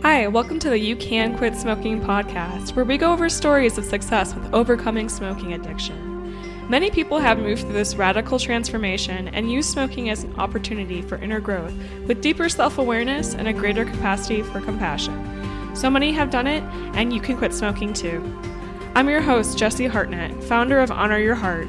Hi, welcome to the You Can Quit Smoking podcast, where we go over stories of success with overcoming smoking addiction. Many people have moved through this radical transformation and use smoking as an opportunity for inner growth with deeper self-awareness and a greater capacity for compassion. So many have done it, and you can quit smoking too. I'm your host, Jesse Hartnett, founder of Honor Your Heart.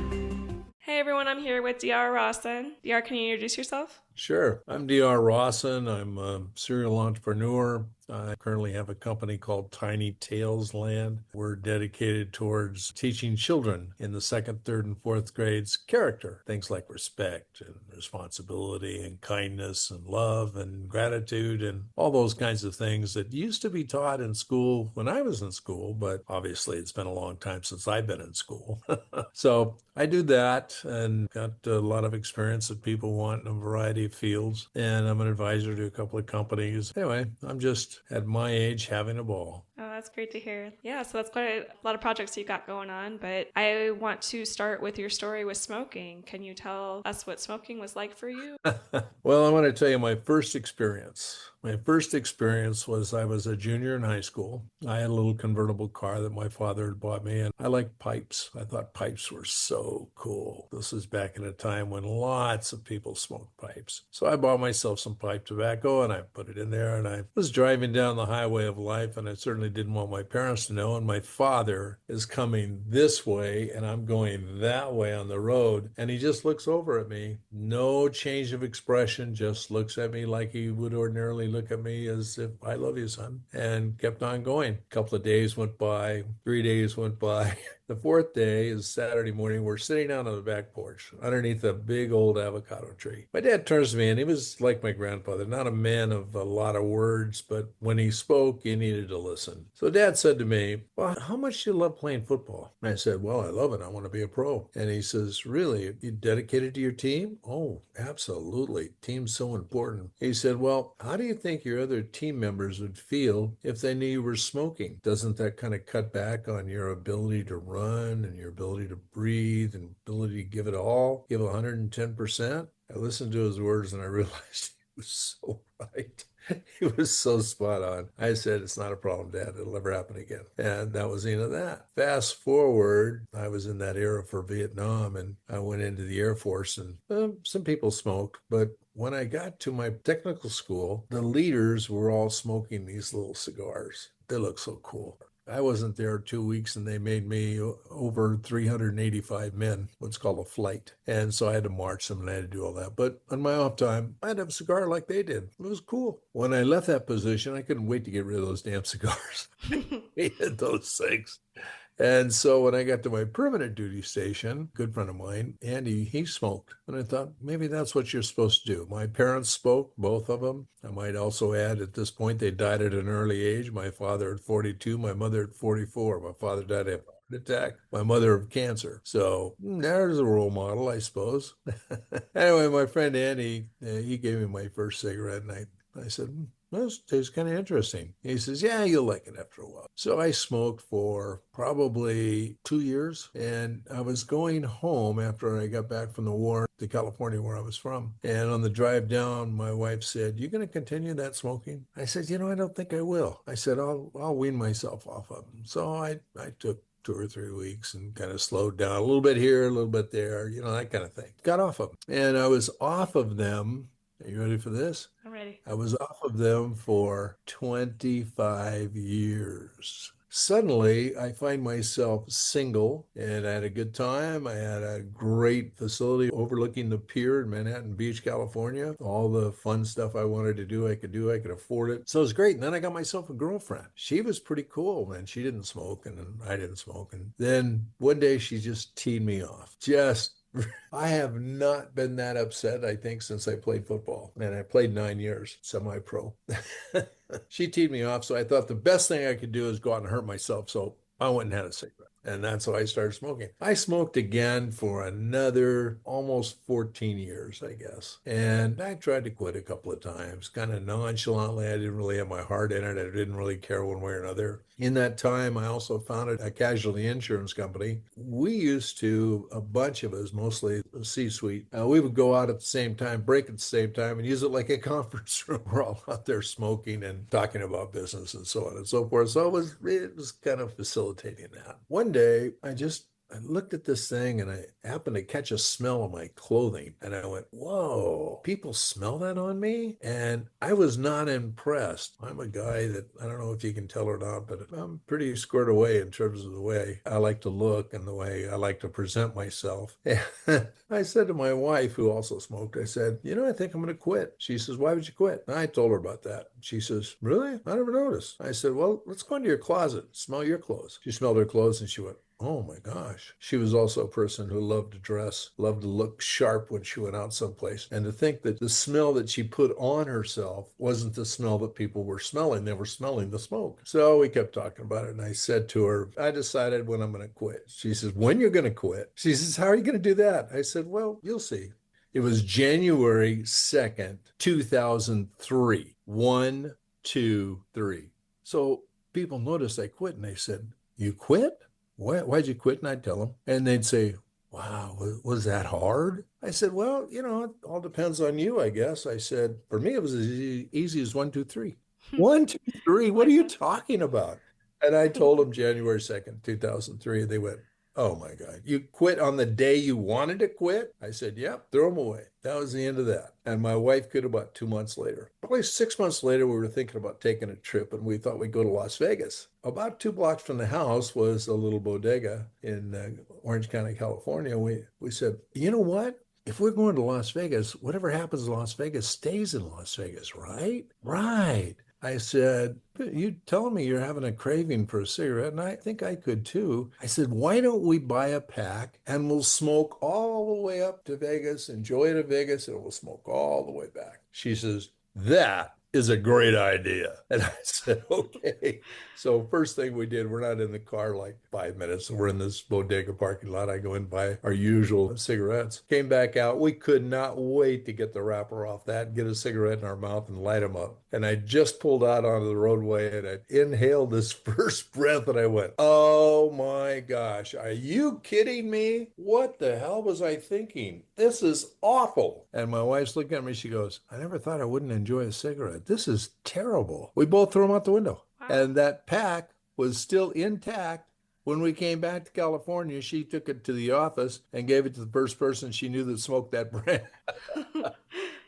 Hey everyone, I'm here with DR Rawson. DR, can you introduce yourself? Sure. I'm DR Rawson. I'm a serial entrepreneur. I currently have a company called TinyTales Land. We're dedicated towards teaching children in the second, third, and fourth grades character, things like respect and responsibility and kindness and love and gratitude and all those kinds of things that used to be taught in school when I was in school, but obviously it's been a long time since I've been in school. So I do that and got a lot of experience that people want in a variety of fields. And I'm an advisor to a couple of companies. Anyway, I'm just at my age having a ball. Oh, that's great to hear. Yeah, so that's quite a lot of projects you got going on, but I want to start with your story with smoking. Can you tell us what smoking was like for you? Well, I want to tell you my first experience. My first experience was I was a junior in high school. I had a little convertible car that my father had bought me, and I liked pipes. I thought pipes were so cool. This was back in a time when lots of people smoked pipes. So I bought myself some pipe tobacco, and I put it in there, and I was driving down the highway of life, and I certainly didn't want my parents to know, and my father is coming this way, and I'm going that way on the road, and he just looks over at me. No change of expression, just looks at me like he would ordinarily look at me, as if I love you, son, and kept on going. A couple of days went by, 3 days went by. The fourth day is Saturday morning. We're sitting out on the back porch underneath a big old avocado tree. My dad turns to me, and he was like my grandfather, not a man of a lot of words, but when he spoke, you needed to listen. So Dad said to me, "Well, how much do you love playing football?" And I said, "Well, I love it. I want to be a pro." And he says, "Really? You dedicated to your team?" "Oh, absolutely. Team's so important." He said, "Well, how do you think your other team members would feel if they knew you were smoking? Doesn't that kind of cut back on your ability to run and your ability to breathe and ability to give it all, give 110%? I listened to his words and I realized he was so right. He was so spot on. I said, "It's not a problem, Dad. It'll never happen again." And that was the end of that. Fast forward, I was in that era for Vietnam, and I went into the Air Force, and some people smoked, but when I got to my technical school, the leaders were all smoking these little cigars. They looked so cool. I wasn't there 2 weeks, and they made me over 385 men, what's called a flight. And so I had to march them and I had to do all that. But on my off time, I'd have a cigar like they did. It was cool. When I left that position, I couldn't wait to get rid of those damn cigars. I hated those things. And so when I got to my permanent duty station, a good friend of mine, Andy, he smoked. And I thought, maybe that's what you're supposed to do. My parents smoked, both of them. I might also add, at this point, they died at an early age. My father at 42, my mother at 44. My father died of a heart attack, my mother of cancer. So there's a role model, I suppose. Anyway, my friend Andy, he gave me my first cigarette, and I said, "This tastes kind of interesting." He says, "Yeah, you'll like it after a while." So I smoked for probably 2 years, and I was going home after I got back from the war to California, where I was from. And on the drive down, my wife said, "You going to continue that smoking?" I said, "I don't think I will." I said, I'll wean myself off of them. So I took 2 or 3 weeks and kind of slowed down a little bit here, a little bit there, that kind of thing. Got off of them. And I was off of them. Are you ready for this? I'm ready. I was off of them for 25 years. Suddenly, I find myself single, and I had a good time. I had a great facility overlooking the pier in Manhattan Beach, California. All the fun stuff I wanted to do, I could afford it. So it was great. And then I got myself a girlfriend. She was pretty cool, man. She didn't smoke, and I didn't smoke. And then one day she just teed me off. I have not been that upset, I think, since I played football. And I played 9 years, semi-pro. She teed me off, so I thought the best thing I could do is go out and hurt myself. So I went and had a cigarette. And that's how I started smoking. I smoked again for another almost 14 years, I guess. And I tried to quit a couple of times, kind of nonchalantly. I didn't really have my heart in it. I didn't really care one way or another. In that time, I also founded a casualty insurance company. We used to, a bunch of us, mostly the C-suite, we would go out at the same time, break at the same time, and use it like a conference room. We're all out there smoking and talking about business and so on and so forth. So it was kind of facilitating that. One day, I looked at this thing and I happened to catch a smell of my clothing. And I went, whoa, people smell that on me? And I was not impressed. I'm a guy that, I don't know if you can tell or not, but I'm pretty squared away in terms of the way I like to look and the way I like to present myself. And I said to my wife, who also smoked, I said, I think I'm going to quit. She says, why would you quit? And I told her about that. She says, really? I never noticed. I said, well, let's go into your closet, smell your clothes. She smelled her clothes and she went, oh my gosh. She was also a person who loved to dress, loved to look sharp when she went out someplace. And to think that the smell that she put on herself wasn't the smell that people were smelling. They were smelling the smoke. So we kept talking about it. And I said to her, I decided when I'm going to quit. She says, when you're going to quit? She says, how are you going to do that? I said, well, you'll see. It was January 2nd, 2003. 1, 2, 3. So people noticed I quit and they said, you quit? Why'd you quit? And I'd tell them. And they'd say, wow, was that hard? I said, well, it all depends on you, I guess. I said, for me, it was as easy as 1, 2, 3. 1, 2, 3. What are you talking about? And I told them January 2nd, 2003. And they went, oh my God, you quit on the day you wanted to quit? I said, yep, throw them away. That was the end of that. And my wife quit about 2 months later. Probably 6 months later, we were thinking about taking a trip and we thought we'd go to Las Vegas. About 2 blocks from the house was a little bodega in Orange County, California. We said, you know what? If we're going to Las Vegas, whatever happens in Las Vegas stays in Las Vegas, right? Right. I said, you telling me you're having a craving for a cigarette, and I think I could too. I said, why don't we buy a pack and we'll smoke all the way up to Vegas, enjoy it at Vegas, and we'll smoke all the way back. She says, that is a great idea. And I said, okay. So first thing we did, we're not in the car like 5 minutes. We're in this bodega parking lot. I go and buy our usual cigarettes. Came back out. We could not wait to get the wrapper off that, get a cigarette in our mouth and light them up. And I just pulled out onto the roadway and I inhaled this first breath and I went, oh my gosh, are you kidding me? What the hell was I thinking? This is awful. And my wife's looking at me. She goes, I never thought I wouldn't enjoy a cigarette. This is terrible. We both threw them out the window. Wow. And that pack was still intact. When we came back to California, she took it to the office and gave it to the first person she knew that smoked that brand.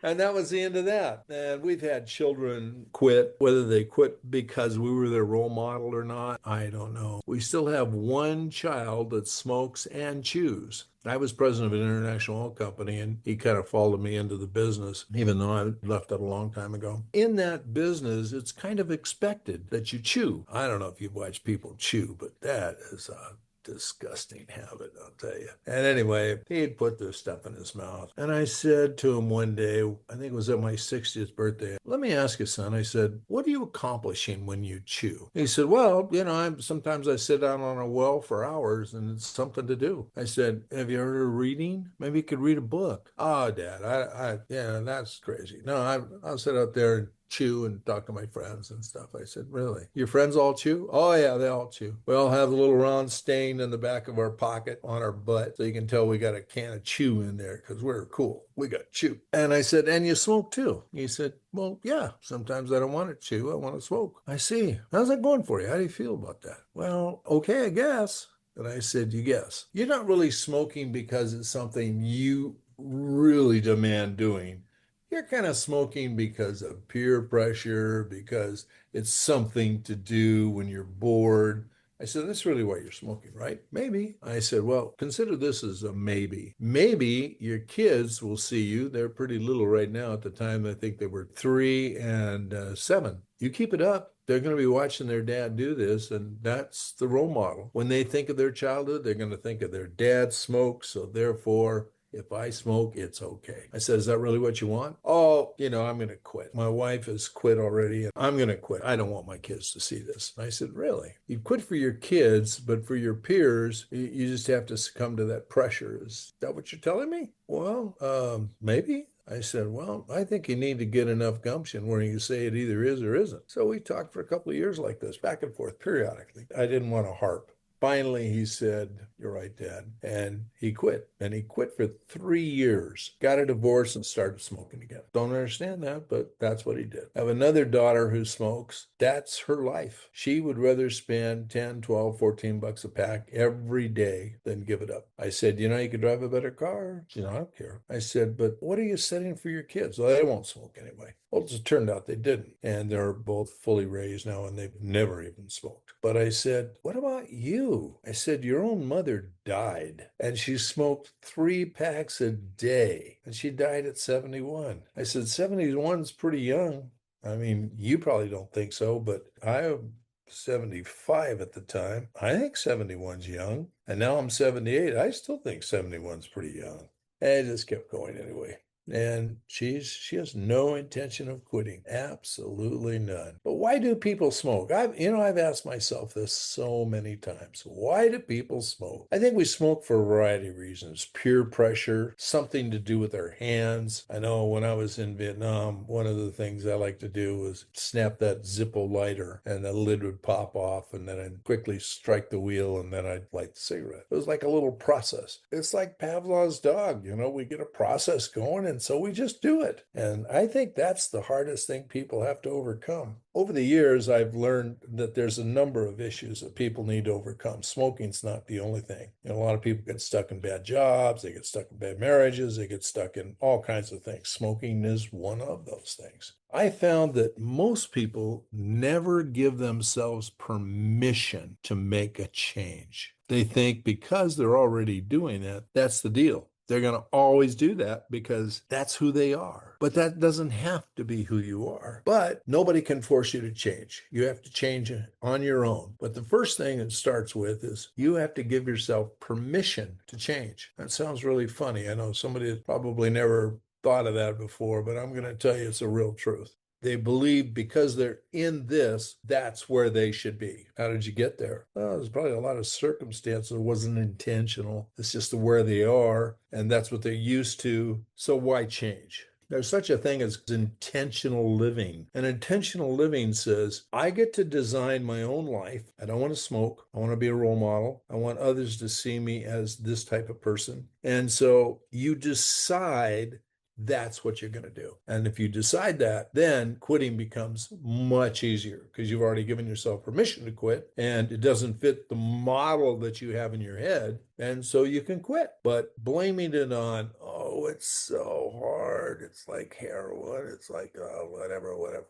And that was the end of that. And we've had children quit, whether they quit because we were their role model or not, I don't know. We still have one child that smokes and chews. I was president of an international oil company, and he kind of followed me into the business, even though I left it a long time ago. In that business, it's kind of expected that you chew. I don't know if you've watched people chew, but that is a disgusting habit, I'll tell you. And anyway, he'd put this stuff in his mouth. And I said to him one day, I think it was at my 60th birthday, let me ask you, son. I said, what are you accomplishing when you chew? He said, well, sometimes I sit down on a well for hours and it's something to do. I said, have you heard of reading? Maybe you could read a book. Oh, Dad, yeah, that's crazy. No, I'll sit out there and chew and talk to my friends and stuff. I said, really? Your friends all chew? Oh, yeah, they all chew. We all have a little round stain in the back of our pocket on our butt, so you can tell we got a can of chew in there because we're cool. We got chew. And I said, and you smoke too? He said, well, yeah, sometimes I don't want to chew. I want to smoke. I see. How's that going for you? How do you feel about that? Well, okay, I guess. And I said, you guess. You're not really smoking because it's something you really demand doing. You're kind of smoking because of peer pressure, because it's something to do when you're bored. I said, that's really why you're smoking, right? Maybe. I said, well, consider this as a maybe. Maybe your kids will see you. They're pretty little right now. At the time, I think they were 3 and 7. You keep it up, they're going to be watching their dad do this, and that's the role model. When they think of their childhood, they're going to think of their dad smokes, so therefore, if I smoke, it's okay. I said, is that really what you want? Oh, I'm going to quit. My wife has quit already, and I'm going to quit. I don't want my kids to see this. And I said, really? You quit for your kids, but for your peers, you just have to succumb to that pressure. Is that what you're telling me? Well, maybe. I said, well, I think you need to get enough gumption where you say it either is or isn't. So we talked for a couple of years like this, back and forth periodically. I didn't want to harp. Finally, he said, you're right, Dad. And he quit. And he quit for 3 years, got a divorce, and started smoking again. Don't understand that, but that's what he did. I have another daughter who smokes. That's her life. She would rather spend 10, 12, 14 bucks a pack every day than give it up. I said, you could drive a better car. She said, I don't care. I said, but what are you setting for your kids? Well, they won't smoke anyway. Well, it turned out they didn't. And they're both fully raised now, and they've never even smoked. But I said, what about you? I said, your own mother died, and she smoked 3 packs a day, and she died at 71. I said, 71's pretty young. I mean, you probably don't think so, but I'm 75 at the time. I think 71's young. And now I'm 78. I still think 71's pretty young. And it just kept going anyway. And she has no intention of quitting. Absolutely none. But why do people smoke? I've asked myself this so many times. Why do people smoke? I think we smoke for a variety of reasons. Peer pressure, something to do with our hands. I know when I was in Vietnam, one of the things I like to do was snap that Zippo lighter, and the lid would pop off, and then I'd quickly strike the wheel, and then I'd light the cigarette. It was like a little process. It's like Pavlov's dog. We get a process going, and so we just do it. And I think that's the hardest thing people have to overcome. Over the years, I've learned that there's a number of issues that people need to overcome. Smoking's not the only thing. A lot of people get stuck in bad jobs, they get stuck in bad marriages, they get stuck in all kinds of things. Smoking is one of those things. I found that most people never give themselves permission to make a change. They think because they're already doing it, that's the deal. They're going to always do that because that's who they are. But that doesn't have to be who you are. But nobody can force you to change. You have to change on your own. But the first thing it starts with is you have to give yourself permission to change. That sounds really funny. I know somebody has probably never thought of that before, but I'm going to tell you it's a real truth. They believe because they're in this, that's where they should be. How did you get there? Well, there's probably a lot of circumstances. It wasn't intentional. It's just where they are, and that's what they're used to. So why change? There's such a thing as intentional living. And intentional living says, I get to design my own life. I don't want to smoke. I want to be a role model. I want others to see me as this type of person. And so you decide that's what you're going to do. And if you decide that, then quitting becomes much easier because you've already given yourself permission to quit, and it doesn't fit the model that you have in your head. And so you can quit. But blaming it on, oh, it's so hard. It's like heroin. It's like, whatever.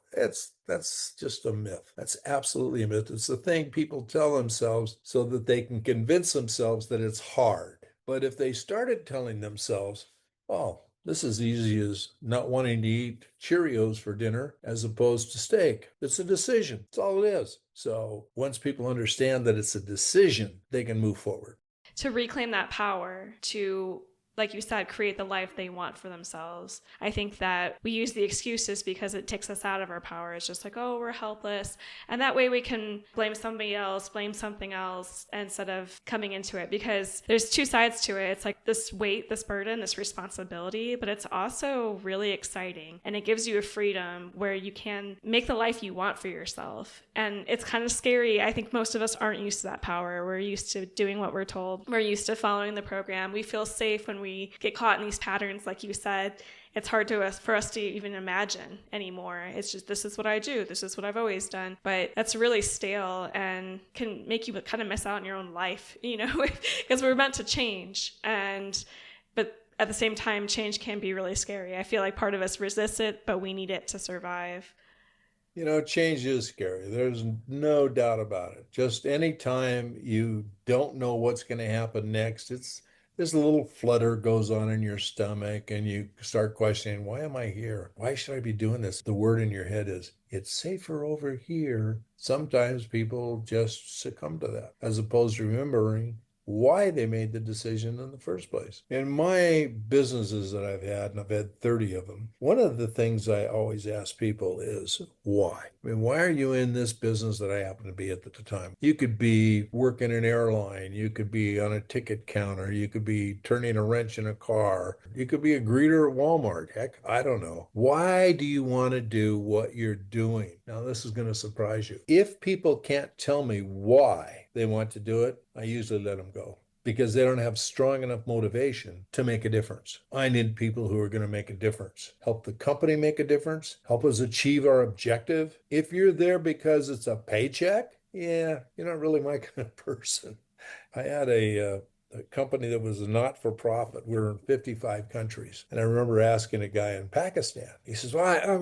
That's just a myth. That's absolutely a myth. It's the thing people tell themselves so that they can convince themselves that it's hard. But if they started telling themselves, oh, this is easy as not wanting to eat Cheerios for dinner as opposed to steak. It's a decision. That's all it is. So once people understand that it's a decision, they can move forward. To reclaim that power, to, like you said, create the life they want for themselves. I think that we use the excuses because it takes us out of our power. It's just like, oh, we're helpless. And that way we can blame somebody else, blame something else instead of coming into it, because there's two sides to it. It's like this weight, this burden, this responsibility, but it's also really exciting. And it gives you a freedom where you can make the life you want for yourself. And it's kind of scary. I think most of us aren't used to that power. We're used to doing what we're told. We're used to following the program. We feel safe when we get caught in these patterns, like you said. It's hard for us to even imagine anymore. It's just, this is what I do. This is what I've always done. But that's really stale and can make you kind of miss out on your own life, because we're meant to change. But at the same time, change can be really scary. I feel like part of us resists it, but we need it to survive. Change is scary. There's no doubt about it. Just anytime you don't know what's going to happen next, this little flutter goes on in your stomach and you start questioning, why am I here? Why should I be doing this? The word in your head is, it's safer over here. Sometimes people just succumb to that, as opposed to remembering why they made the decision in the first place. In my businesses that I've had, and I've had 30 of them, one of the things I always ask people is why? I mean, why are you in this business that I happen to be at the time? You could be working an airline, you could be on a ticket counter, you could be turning a wrench in a car, you could be a greeter at Walmart. Heck, I don't know. Why do you want to do what you're doing? Now, this is going to surprise you. If people can't tell me why they want to do it, I usually let them go because they don't have strong enough motivation to make a difference. I need people who are going to make a difference, help the company make a difference, help us achieve our objective. If you're there because it's a paycheck, yeah, you're not really my kind of person. I had a company that was a not-for-profit. We were in 55 countries. And I remember asking a guy in Pakistan, he says, well, I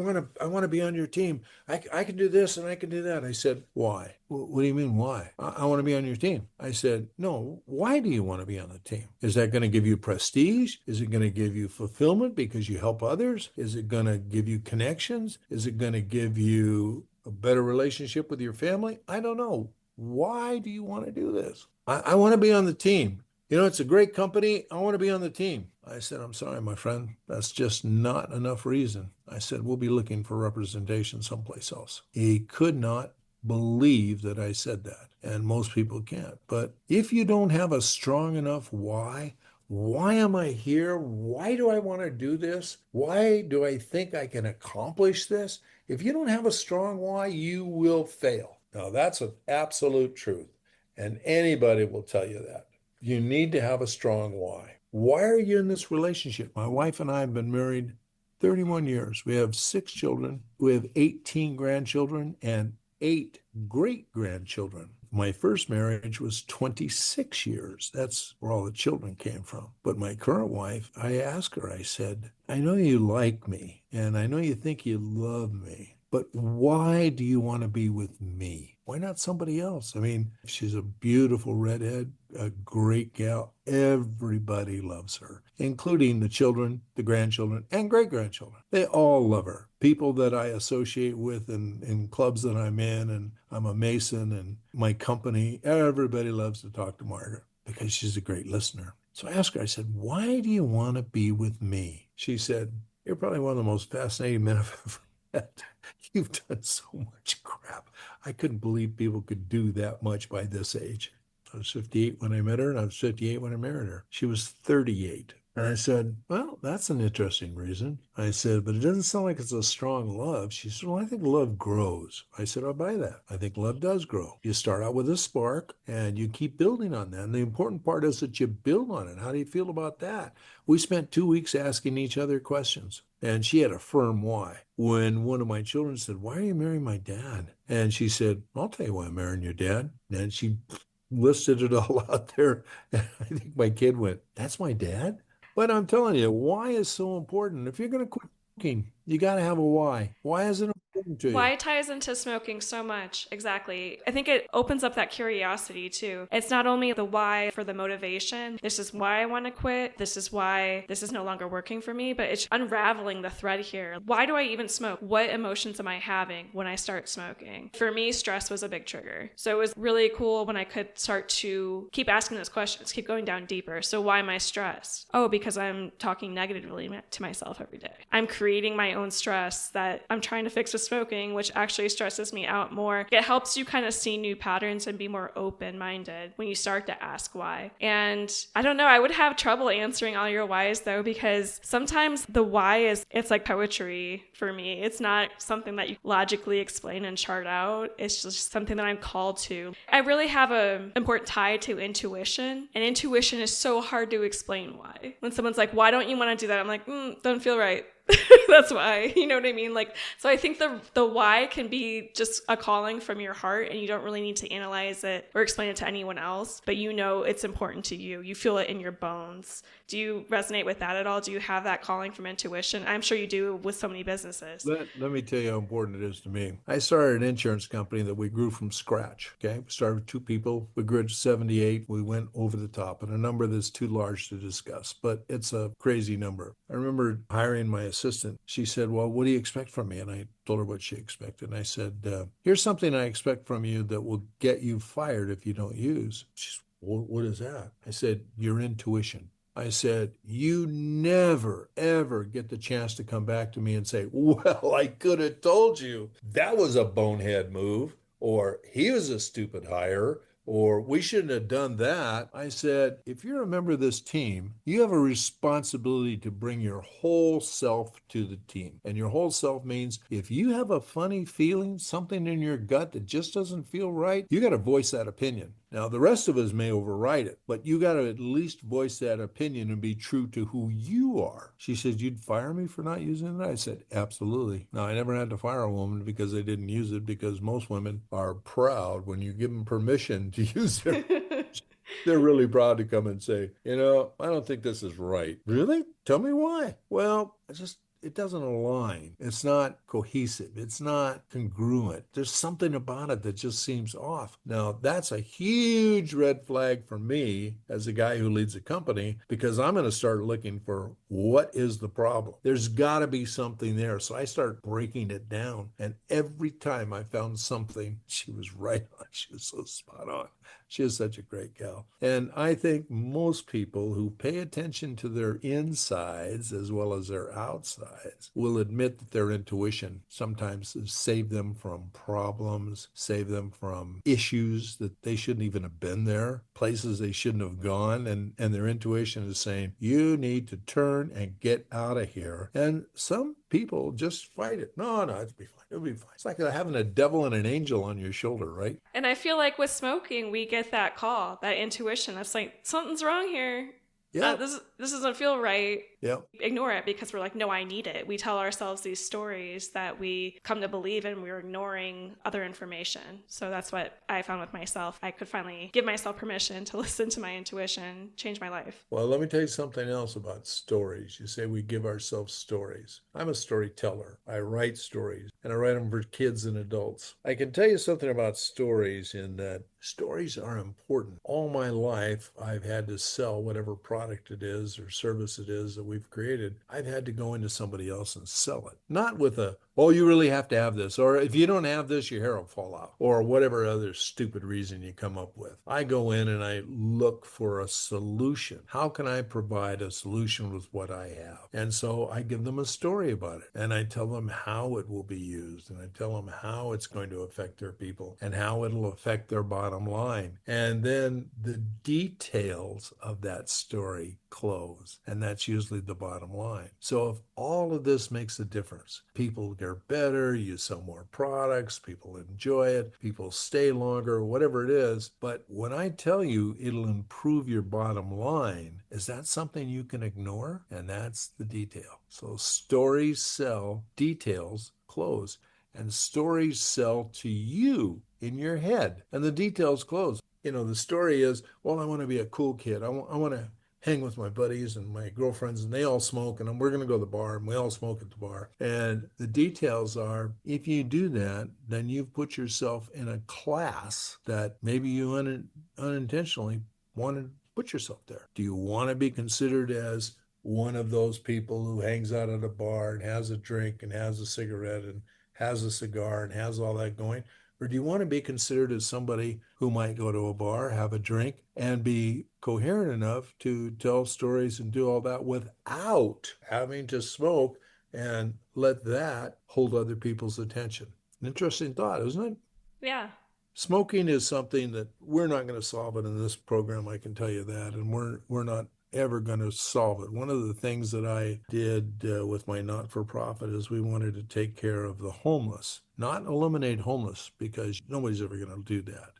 want to be on your team. I can do this and I can do that. I said, why? What do you mean, why? I want to be on your team. I said, no, why do you want to be on the team? Is that going to give you prestige? Is it going to give you fulfillment because you help others? Is it going to give you connections? Is it going to give you a better relationship with your family? I don't know. Why do you want to do this? I want to be on the team. You know, it's a great company. I want to be on the team. I said, I'm sorry, my friend. That's just not enough reason. I said, we'll be looking for representation someplace else. He could not believe that I said that. And most people can't. But if you don't have a strong enough why am I here? Why do I want to do this? Why do I think I can accomplish this? If you don't have a strong why, you will fail. Now, that's an absolute truth. And anybody will tell you that. You need to have a strong why. Why are you in this relationship? My wife and I have been married 31 years. We have 6 children. We have 18 grandchildren and 8 great-grandchildren. My first marriage was 26 years. That's where all the children came from. But my current wife, I asked her, I said, I know you like me, and I know you think you love me, but why do you want to be with me? Why not somebody else? I mean, she's a beautiful redhead, a great gal. Everybody loves her, including the children, the grandchildren, and great-grandchildren. They all love her. People that I associate with in clubs that I'm in, and I'm a Mason, and my company, everybody loves to talk to Margaret because she's a great listener. So I asked her, I said, why do you want to be with me? She said, you're probably one of the most fascinating men I've ever met. You've done so much crap. I couldn't believe people could do that much by this age. I was 58 when I met her, and I was 58 when I married her. She was 38. And I said, well, that's an interesting reason. I said, but it doesn't sound like it's a strong love. She said, well, I think love grows. I said, I'll buy that. I think love does grow. You start out with a spark and you keep building on that. And the important part is that you build on it. How do you feel about that? We spent 2 weeks asking each other questions. And she had a firm why. When one of my children said, why are you marrying my dad? And she said, I'll tell you why I'm marrying your dad. And she listed it all out there. And I think my kid went, that's my dad? But I'm telling you, why is so important. If you're going to quit smoking, you got to have a why. Why is it important to you? Why ties into smoking so much? Exactly. I think it opens up that curiosity too. It's not only the why for the motivation. This is why I want to quit. This is why this is no longer working for me, but it's unraveling the thread here. Why do I even smoke? What emotions am I having when I start smoking? For me, stress was a big trigger. So it was really cool when I could start to keep asking those questions, keep going down deeper. So why am I stressed? Oh, because I'm talking negatively to myself every day. I'm creating my own stress that I'm trying to fix with smoking, which actually stresses me out more. It helps you kind of see new patterns and be more open-minded when you start to ask why. And I don't know, I would have trouble answering all your whys though, because sometimes the why it's like poetry for me. It's not something that you logically explain and chart out. It's just something that I'm called to. I really have an important tie to intuition, and intuition is so hard to explain why. When someone's like, why don't you want to do that? I'm like, don't feel right. That's why, you know what I mean? Like, so I think the why can be just a calling from your heart, and you don't really need to analyze it or explain it to anyone else, but you know it's important to you. You feel it in your bones. Do you resonate with that at all? Do you have that calling from intuition? I'm sure you do with so many businesses. Let me tell you how important it is to me. I started an insurance company that we grew from scratch. Okay, we started with 2 people. We grew to 78. We went over the top, and a number that's too large to discuss, but it's a crazy number. I remember hiring my assistant. She said, well, what do you expect from me? And I told her what she expected. And I said, here's something I expect from you that will get you fired if you don't use. She's, What is that? I said, your intuition. I said, you never, ever get the chance to come back to me and say, well, I could have told you that was a bonehead move, or he was a stupid hire, or we shouldn't have done that. I said, if you're a member of this team, you have a responsibility to bring your whole self to the team. And your whole self means if you have a funny feeling, something in your gut that just doesn't feel right, you got to voice that opinion. Now, the rest of us may override it, but you got to at least voice that opinion and be true to who you are. She said, you'd fire me for not using it? I said, absolutely. Now, I never had to fire a woman because they didn't use it, because most women are proud when you give them permission to use it. They're really proud to come and say, I don't think this is right. Really? Tell me why. Well, it doesn't align. It's not cohesive. It's not congruent. There's something about it that just seems off. Now, that's a huge red flag for me as a guy who leads a company, because I'm going to start looking for what is the problem. There's got to be something there. So I start breaking it down. And every time I found something, she was right on. She was so spot on. She is such a great gal. And I think most people who pay attention to their insides as well as their outsides will admit that their intuition sometimes has saved them from problems, saved them from issues that they shouldn't even have been there, places they shouldn't have gone. And their intuition is saying, you need to turn and get out of here. And some people just fight it. No, it'll be fine. It'll be fine. It's like having a devil and an angel on your shoulder, right? And I feel like with smoking, we get that call, that intuition. That's like, something's wrong here. Yeah. This doesn't feel right. Yeah. Ignore it because we're like, no, I need it. We tell ourselves these stories that we come to believe in. We're ignoring other information. So that's what I found with myself. I could finally give myself permission to listen to my intuition, change my life. Well, let me tell you something else about stories. You say we give ourselves stories. I'm a storyteller. I write stories, and I write them for kids and adults. I can tell you something about stories in that stories are important. All my life, I've had to sell whatever product it is or service it is that we've created. I've had to go into somebody else and sell it. Not with oh, you really have to have this, or if you don't have this, your hair will fall out, or whatever other stupid reason you come up with. I go in and I look for a solution. How can I provide a solution with what I have? And so I give them a story about it, and I tell them how it will be used, and I tell them how it's going to affect their people and how it'll affect their bottom line. And then the details of that story close, and that's usually the bottom line. So if all of this makes a difference, people get better, you sell more products, people enjoy it, people stay longer, whatever it is. But when I tell you it'll improve your bottom line, is that something you can ignore? And that's the detail. So stories sell, details close, and stories sell to you in your head, and the details close. The story is, well, I want to be a cool kid. I want to hang with my buddies and my girlfriends, and they all smoke, and we're going to go to the bar, and we all smoke at the bar. And the details are, if you do that, then you've put yourself in a class that maybe you unintentionally want to put yourself there. Do you want to be considered as one of those people who hangs out at a bar and has a drink and has a cigarette and has a cigar and has all that going? Or do you want to be considered as somebody who might go to a bar, have a drink, and be coherent enough to tell stories and do all that without having to smoke and let that hold other people's attention? An interesting thought, isn't it? Yeah. Smoking is something that we're not going to solve it in this program, I can tell you that, and we're not ever going to solve it. One of the things that I did with my not-for-profit is we wanted to take care of the homeless, not eliminate homeless, because nobody's ever going to do that.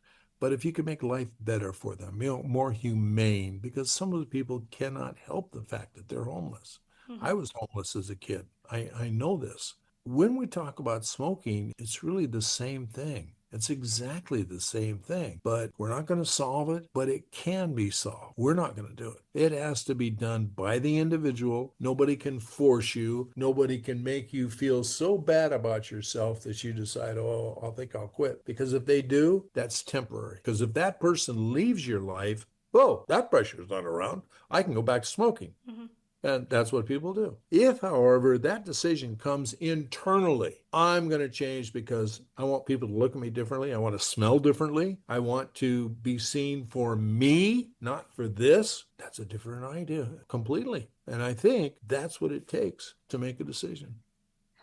But if you can make life better for them, more humane, because some of the people cannot help the fact that they're homeless. Mm-hmm. I was homeless as a kid. I know this. When we talk about smoking, it's really the same thing. It's exactly the same thing, but we're not going to solve it, but it can be solved. We're not going to do it. It has to be done by the individual. Nobody can force you. Nobody can make you feel so bad about yourself that you decide, oh, I think I'll quit. Because if they do, that's temporary. Because if that person leaves your life, oh, that pressure is not around. I can go back to smoking. Mm-hmm. And that's what people do. If, however, that decision comes internally, I'm going to change because I want people to look at me differently. I want to smell differently. I want to be seen for me, not for this. That's a different idea completely. And I think that's what it takes to make a decision.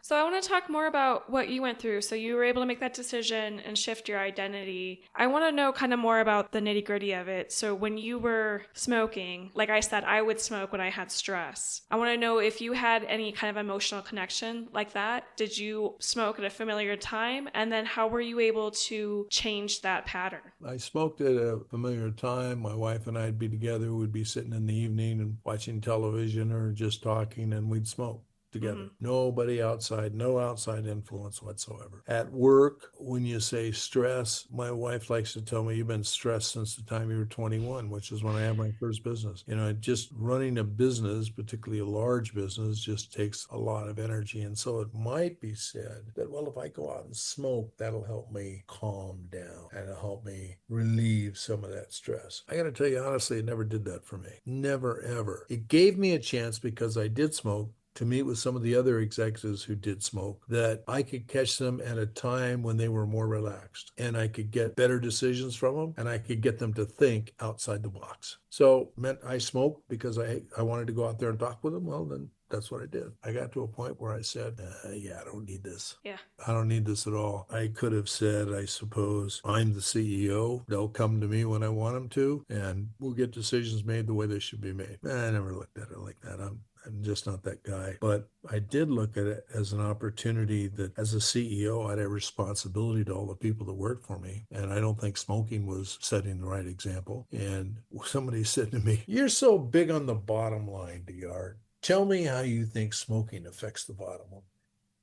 So I want to talk more about what you went through. So you were able to make that decision and shift your identity. I want to know kind of more about the nitty-gritty of it. So when you were smoking, like I said, I would smoke when I had stress. I want to know if you had any kind of emotional connection like that. Did you smoke at a familiar time? And then how were you able to change that pattern? I smoked at a familiar time. My wife and I'd be together. We'd be sitting in the evening and watching television or just talking, and we'd smoke together. Mm-hmm. Nobody outside, no outside influence whatsoever. At work, when you say stress, my wife likes to tell me, you've been stressed since the time you were 21, which is when I had my first business. Just running a business, particularly a large business, just takes a lot of energy. And so it might be said that, well, if I go out and smoke, that'll help me calm down and it'll help me relieve some of that stress. I got to tell you, honestly, it never did that for me. Never, ever. It gave me a chance because I did smoke to meet with some of the other executives who did smoke, that I could catch them at a time when they were more relaxed and I could get better decisions from them and I could get them to think outside the box. So it meant I smoked because I wanted to go out there and talk with them. Well, then that's what I did. I got to a point where I said, I don't need this. Yeah. I don't need this at all. I could have said, I suppose, I'm the CEO. They'll come to me when I want them to, and we'll get decisions made the way they should be made. I never looked at it like that. I'm just not that guy. But I did look at it as an opportunity that as a CEO, I had a responsibility to all the people that worked for me. And I don't think smoking was setting the right example. And somebody said to me, you're so big on the bottom line, DR. Tell me how you think smoking affects the bottom line.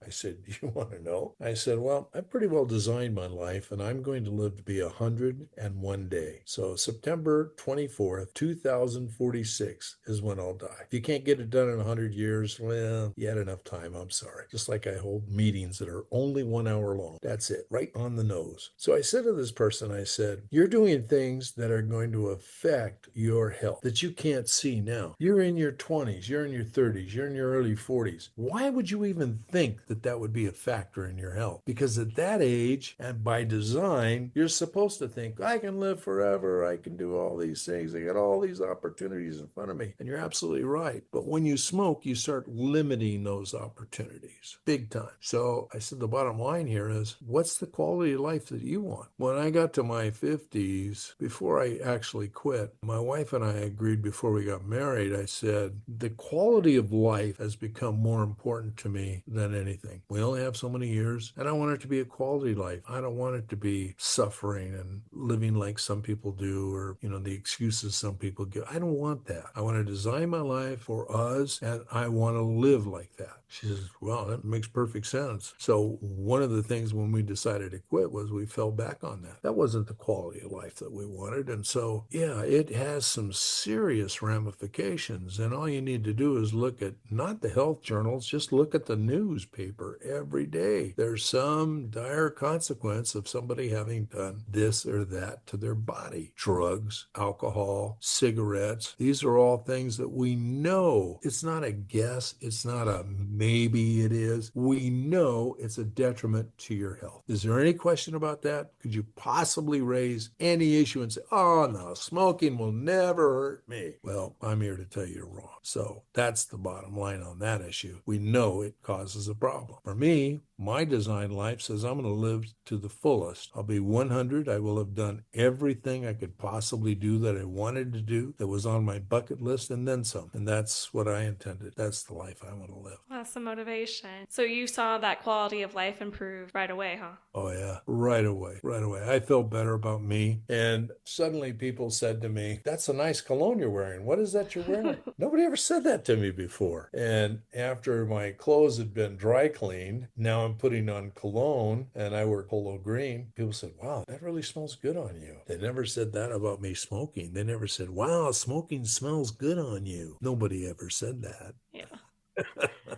I said, do you want to know? I said, well, I pretty well designed my life and I'm going to live to be 101 day. So September 24th, 2046 is when I'll die. If you can't get it done in 100 years, well, you had enough time. I'm sorry. Just like I hold meetings that are only 1 hour long. That's it, right on the nose. So I said to this person, I said, you're doing things that are going to affect your health that you can't see now. You're in your 20s, you're in your 30s, you're in your early 40s. Why would you even think that would be a factor in your health? Because at that age and by design, you're supposed to think, I can live forever. I can do all these things. I got all these opportunities in front of me. And you're absolutely right. But when you smoke, you start limiting those opportunities big time. So I said, the bottom line here is, what's the quality of life that you want? When I got to my 50s, before I actually quit, my wife and I agreed before we got married, I said, the quality of life has become more important to me than anything. We only have so many years, and I want it to be a quality life. I don't want it to be suffering and living like some people do, or, the excuses some people give. I don't want that. I want to design my life for us, and I want to live like that. She says, well, that makes perfect sense. So one of the things when we decided to quit was we fell back on that. That wasn't the quality of life that we wanted. And so, yeah, it has some serious ramifications. And all you need to do is look at not the health journals, just look at the newspaper every day. There's some dire consequence of somebody having done this or that to their body. Drugs, alcohol, cigarettes. These are all things that we know. It's not a guess. It's not a maybe it is. We know it's a detriment to your health. Is there any question about that? Could you possibly raise any issue and say, oh no, smoking will never hurt me? Well, I'm here to tell you you're wrong. So that's the bottom line on that issue. We know it causes a problem. For me, my design life says I'm going to live to the fullest. I'll be 100. I will have done everything I could possibly do that I wanted to do, that was on my bucket list, and then some. And that's what I intended. That's the life I want to live. That's the motivation. So you saw that quality of life improve right away, huh? Oh, yeah. Right away. Right away. I felt better about me. And suddenly people said to me, that's a nice cologne you're wearing. What is that you're wearing? Nobody ever said that to me before. And after my clothes had been dry cleaned, now I'm putting on cologne and I wear polo green. People said, wow, that really smells good on you. They never said that about me smoking. They never said, wow, smoking smells good on you. Nobody ever said that. Yeah.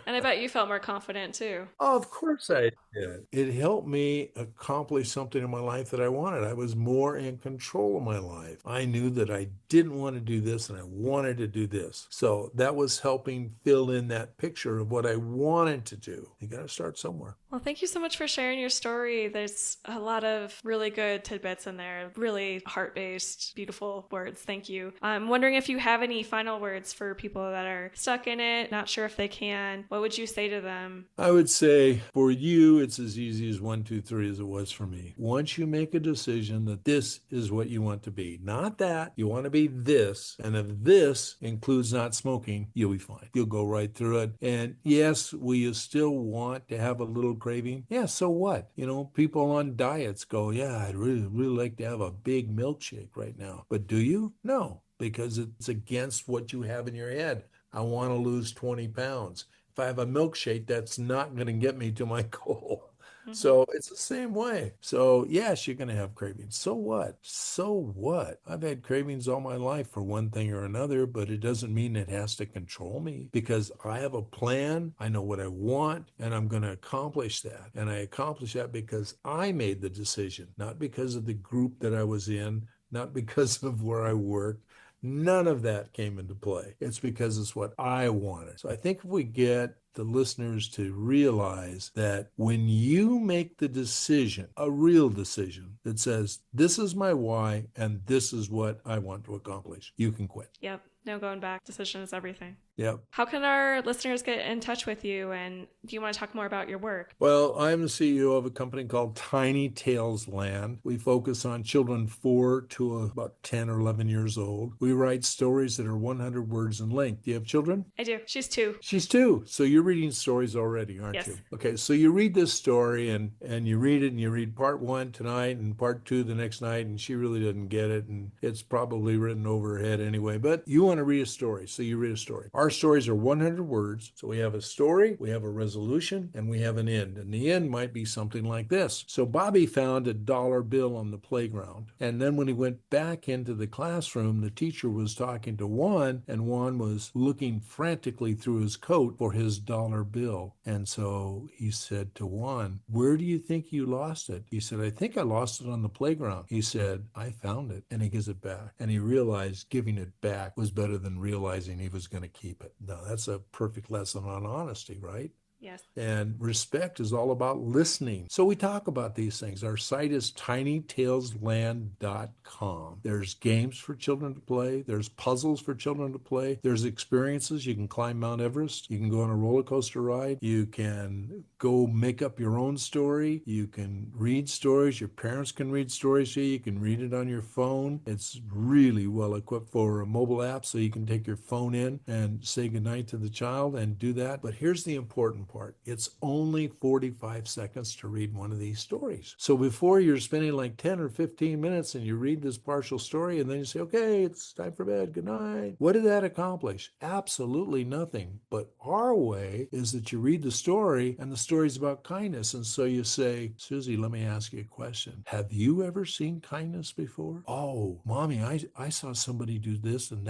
And I bet you felt more confident too. Oh, of course I did. It helped me accomplish something in my life that I wanted. I was more in control of my life. I knew that I didn't want to do this and I wanted to do this. So that was helping fill in that picture of what I wanted to do. You got to start somewhere. Well, thank you so much for sharing your story. There's a lot of really good tidbits in there, really heart-based, beautiful words. Thank you. I'm wondering if you have any final words for people that are stuck in it, not sure if they can. What would you say to them? I would say for you, it's as easy as 1, 2, 3 as it was for me. Once you make a decision that this is what you want to be, not that, you want to be this, and if this includes not smoking, you'll be fine. You'll go right through it. And yes, will you still want to have a little craving? Yeah, so what? You know, people on diets go, yeah, I'd really like to have a big milkshake right now. But do you? No, because it's against what you have in your head. I want to lose 20 pounds. If I have a milkshake, that's not going to get me to my goal. Mhm. So it's the same way. So yes, you're going to have cravings. So what? So what? I've had cravings all my life for one thing or another, but it doesn't mean it has to control me because I have a plan. I know what I want and I'm going to accomplish that. And I accomplish that because I made the decision, not because of the group that I was in, not because of where I worked. None of that came into play. It's because it's what I wanted. So I think if we get the listeners to realize that when you make the decision, a real decision that says, this is my why and this is what I want to accomplish, you can quit. Yep. No going back. Decision is everything. Yep. How can our listeners get in touch with you? And do you want to talk more about your work? Well, I'm the CEO of a company called TinyTales Land. We focus on children 4 to about 10 or 11 years old. We write stories that are 100 words in length. Do you have children? I do. She's 2. She's 2. So you're reading stories already, aren't Yes. you? Okay, so you read this story and you read it and you read part 1 tonight and part 2 the next night, and she really doesn't get it, and it's probably written over her head anyway. But you want to read a story, so you read a story. Our stories are 100 words. So we have a story, we have a resolution, and we have an end. And the end might be something like this. So Bobby found a dollar bill on the playground. And then when he went back into the classroom, the teacher was talking to Juan, and Juan was looking frantically through his coat for his dollar bill. And so he said to Juan, where do you think you lost it? He said, I think I lost it on the playground. He said, I found it. And he gives it back. And he realized giving it back was better than realizing he was going to keep it. Now, that's a perfect lesson on honesty, right? Yes. And respect is all about listening. So we talk about these things. Our site is tinytalesland.com. There's games for children to play. There's puzzles for children to play. There's experiences. You can climb Mount Everest. You can go on a roller coaster ride. You can go make up your own story. You can read stories. Your parents can read stories to you. You can read it on your phone. It's really well equipped for a mobile app, so you can take your phone in and say goodnight to the child and do that. But here's the important part. It's only 45 seconds to read one of these stories. So before you're spending like 10 or 15 minutes and you read this partial story and then you say, okay, it's time for bed. Good night. What did that accomplish? Absolutely nothing. But our way is that you read the story and the story's about kindness. And so you say, Susie, let me ask you a question. Have you ever seen kindness before? Oh, Mommy, I saw somebody do this and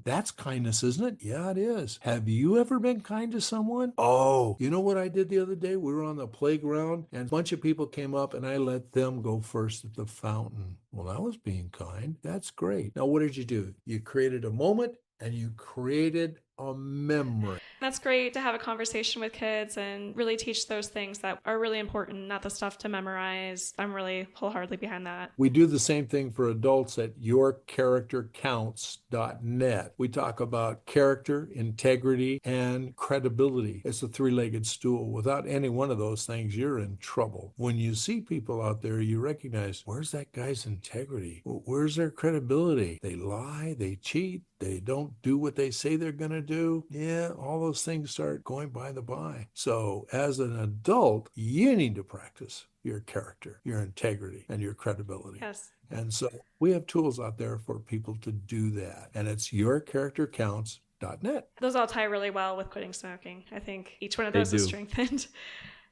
that's kindness, isn't it? Yeah, it is. Have you ever been kind to someone? Oh, you know what I did the other day? We were on the playground and a bunch of people came up and I let them go first at the fountain. Well, that was being kind. That's great. Now, what did you do? You created a moment and you created a memory. That's great to have a conversation with kids and really teach those things that are really important, not the stuff to memorize. I'm really wholeheartedly behind that. We do the same thing for adults at yourcharactercounts.net. We talk about character, integrity, and credibility. It's a 3-legged stool. Without any one of those things, you're in trouble. When you see people out there, you recognize, where's that guy's integrity? Where's their credibility? They lie, they cheat, they don't do what they say they're going to do. Yeah, all those things start going by the by. So as an adult, you need to practice your character, your integrity, and your credibility. Yes. And so we have tools out there for people to do that. And it's yourcharactercounts.net. Those all tie really well with quitting smoking. I think each one of those is strengthened.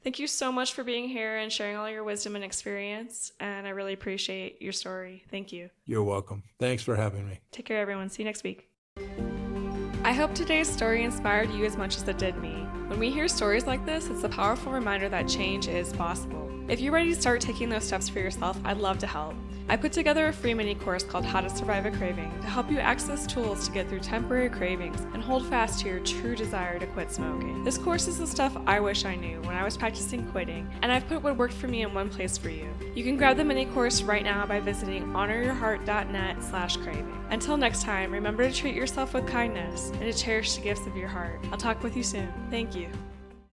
Thank you so much for being here and sharing all your wisdom and experience. And I really appreciate your story. Thank you. You're welcome. Thanks for having me. Take care, everyone. See you next week. I hope today's story inspired you as much as it did me. When we hear stories like this, it's a powerful reminder that change is possible. If you're ready to start taking those steps for yourself, I'd love to help. I put together a free mini course called How to Survive a Craving to help you access tools to get through temporary cravings and hold fast to your true desire to quit smoking. This course is the stuff I wish I knew when I was practicing quitting, and I've put what worked for me in one place for you. You can grab the mini course right now by visiting honoryourheart.net/craving. Until next time, remember to treat yourself with kindness and to cherish the gifts of your heart. I'll talk with you soon. Thank you.